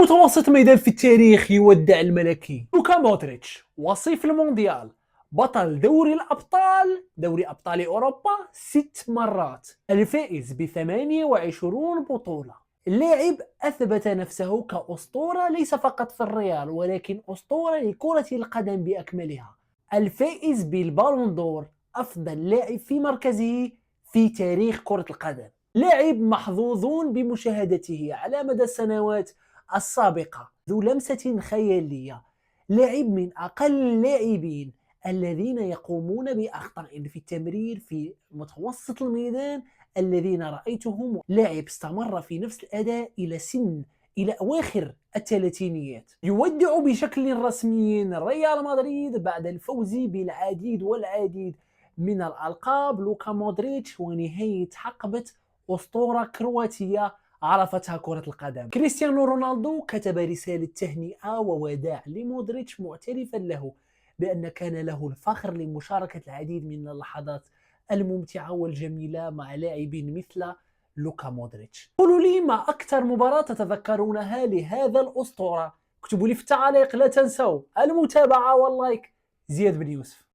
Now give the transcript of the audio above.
متوسط ميدان في التاريخ يودع الملكي لوكا مودريتش، وصيف المونديال، بطل دوري الأبطال، دوري أبطال أوروبا 6 مرات، الفائز ب 28 بطولة. اللاعب أثبت نفسه كأسطورة ليس فقط في الريال ولكن أسطورة لكرة القدم بأكملها. الفائز بالبالون دور، أفضل لاعب في مركزه في تاريخ كرة القدم. لاعب محظوظون بمشاهدته على مدى السنوات السابقة، ذو لمسة خيالية، لاعب من أقل اللاعبين الذين يقومون بأخطاء في التمرير في متوسط الميدان الذين رأيتهم. لاعب استمر في نفس الأداء إلى أواخر الثلاثينيات. يودع بشكل رسمي ريال مدريد بعد الفوز بالعديد والعديد من الألقاب. لوكا مودريتش ونهاية حقبة أسطورة كرواتية عرفتها كرة القدم. كريستيانو رونالدو كتب رسالة تهنئة ووداع لمودريتش، معترفا له بأن كان له الفخر لمشاركة العديد من اللحظات الممتعة والجميلة مع لاعب مثل لوكا مودريتش. قولوا لي ما أكثر مباراة تتذكرونها لهذا الأسطورة؟ اكتبوا لي في التعليق. لا تنسوا المتابعة واللايك. زياد بن يوسف.